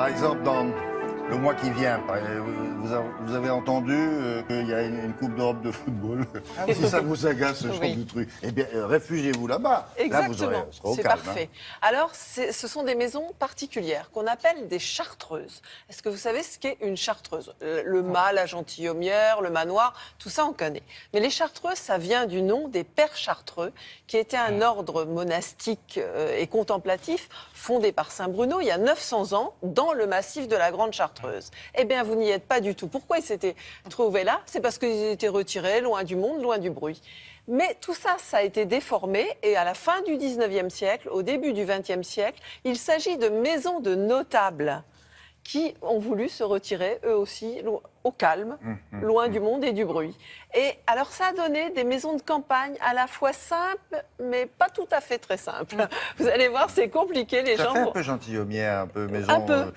exemple, dans le mois qui vient, vous avez entendu qu'il y a une Coupe d'Europe de football. Si ça vous agace, ce genre de truc, eh bien, réfugiez-vous là-bas. Exactement, là, vous serez au c'est calme. parfait. Alors, ce sont des maisons particulières qu'on appelle des chartreuses. Est-ce que vous savez ce qu'est une chartreuse? Le mât, la gentilhommière, le manoir, tout ça on connaît. Mais les chartreuses, ça vient du nom des pères chartreux, qui étaient un ordre monastique et contemplatif fondé par Saint Bruno il y a 900 ans dans le massif de la Grande Chartreuse. Eh bien, vous n'y êtes pas du tout. Pourquoi ils s'étaient trouvés là? C'est parce qu'ils étaient retirés, loin du monde, loin du bruit. Mais tout ça, ça a été déformé et à la fin du 19e siècle, au début du 20e siècle, il s'agit de maisons de notables qui ont voulu se retirer, eux aussi, au calme, loin du monde et du bruit. Et alors, ça a donné des maisons de campagne à la fois simples, mais pas tout à fait très simples. Vous allez voir, c'est compliqué, les Ça gens... fait un peu gentilhommière, un peu maison... Un peu.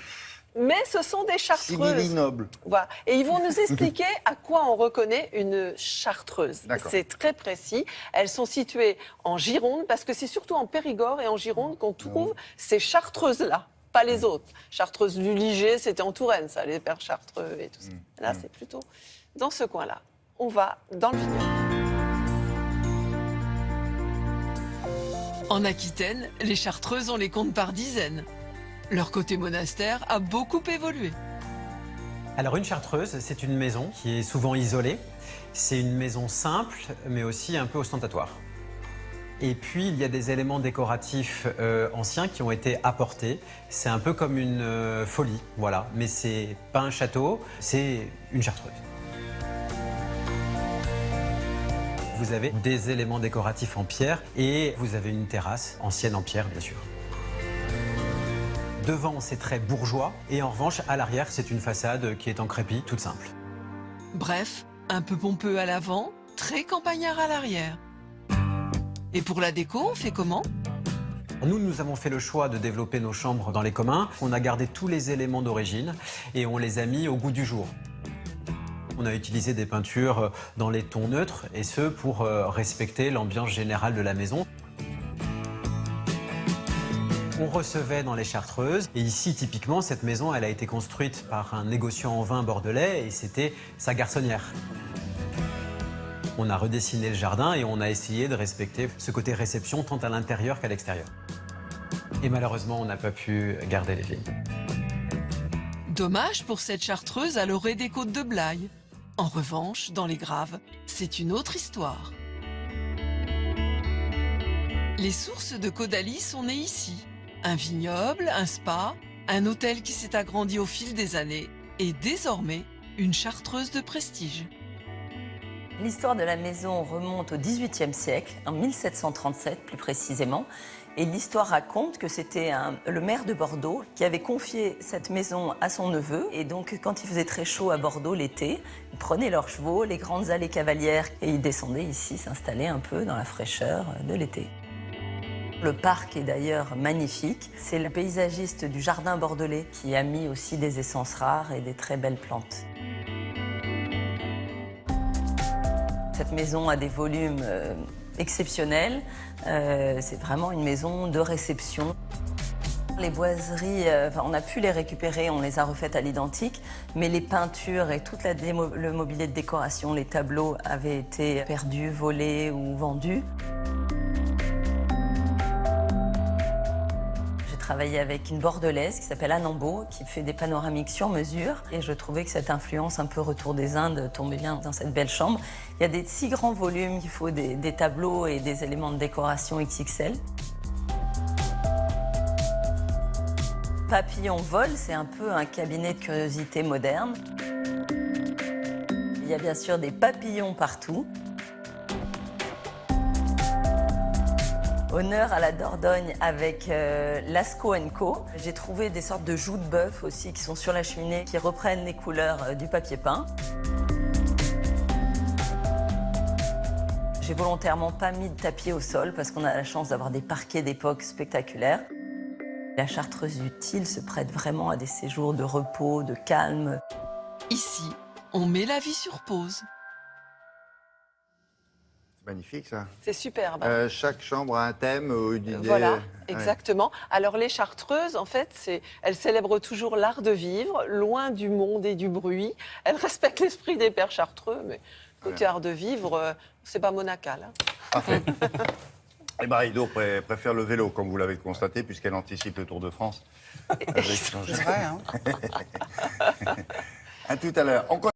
Mais ce sont des chartreuses. Simili-noble. Voilà. Et ils vont nous expliquer à quoi on reconnaît une chartreuse. C'est très précis. Elles sont situées en Gironde, parce que c'est surtout en Périgord et en Gironde qu'on trouve ces chartreuses-là. Pas les autres. Chartreuse du Liger, c'était en Touraine, ça, les pères chartreux et tout ça. Là, c'est plutôt dans ce coin-là. On va dans le vignoble. En Aquitaine, les chartreuses, on les compte par dizaines. Leur côté monastère a beaucoup évolué. Alors une chartreuse, c'est une maison qui est souvent isolée. C'est une maison simple, mais aussi un peu ostentatoire. Et puis, il y a des éléments décoratifs anciens qui ont été apportés. C'est un peu comme une folie, voilà. Mais c'est pas un château, c'est une chartreuse. Vous avez des éléments décoratifs en pierre et vous avez une terrasse ancienne en pierre, bien sûr. Devant, c'est très bourgeois. Et en revanche, à l'arrière, c'est une façade qui est en crépi, toute simple. Bref, un peu pompeux à l'avant, très campagnard à l'arrière. Et pour la déco, on fait comment? Nous avons fait le choix de développer nos chambres dans les communs. On a gardé tous les éléments d'origine et on les a mis au goût du jour. On a utilisé des peintures dans les tons neutres et ce pour respecter l'ambiance générale de la maison. On recevait dans les chartreuses et ici typiquement cette maison elle a été construite par un négociant en vin bordelais et c'était sa garçonnière. On a redessiné le jardin et on a essayé de respecter ce côté réception tant à l'intérieur qu'à l'extérieur. Et malheureusement, on n'a pas pu garder les vignes. Dommage pour cette chartreuse à l'orée des côtes de Blaye. En revanche, dans les Graves, c'est une autre histoire. Les sources de Caudalie sont nées ici. Un vignoble, un spa, un hôtel qui s'est agrandi au fil des années et désormais une chartreuse de prestige. L'histoire de la maison remonte au XVIIIe siècle, en 1737 plus précisément. Et l'histoire raconte que c'était le maire de Bordeaux qui avait confié cette maison à son neveu. Et donc, quand il faisait très chaud à Bordeaux l'été, ils prenaient leurs chevaux, les grandes allées cavalières, et ils descendaient ici s'installer un peu dans la fraîcheur de l'été. Le parc est d'ailleurs magnifique. C'est le paysagiste du jardin bordelais qui a mis aussi des essences rares et des très belles plantes. Cette maison a des volumes exceptionnels. C'est vraiment une maison de réception. Les boiseries, on a pu les récupérer, on les a refaites à l'identique, mais les peintures et tout le mobilier de décoration, les tableaux avaient été perdus, volés ou vendus. Travaillé avec une bordelaise qui s'appelle Anne Ambeau, qui fait des panoramiques sur mesure. Et je trouvais que cette influence un peu retour des Indes tombait bien dans cette belle chambre. Il y a des si grands volumes qu'il faut des tableaux et des éléments de décoration XXL. Papillon Vol, c'est un peu un cabinet de curiosité moderne. Il y a bien sûr des papillons partout. Honneur à la Dordogne avec Lascaux & Co. J'ai trouvé des sortes de joues de bœuf aussi qui sont sur la cheminée, qui reprennent les couleurs du papier peint. J'ai volontairement pas mis de tapis au sol parce qu'on a la chance d'avoir des parquets d'époque spectaculaires. La chartreuse du Thil se prête vraiment à des séjours de repos, de calme. Ici, on met la vie sur pause. C'est magnifique, ça. C'est superbe. Chaque chambre a un thème ou une idée. Voilà, Ouais. exactement. Alors les Chartreuses, en fait, elles célèbrent toujours l'art de vivre, loin du monde et du bruit. Elles respectent l'esprit des pères chartreux, mais côté art de vivre, c'est pas monacal. Hein. Parfait. Et Marie-Do préfère le vélo, comme vous l'avez constaté, puisqu'elle anticipe le Tour de France. C'est vrai, hein. À tout à l'heure.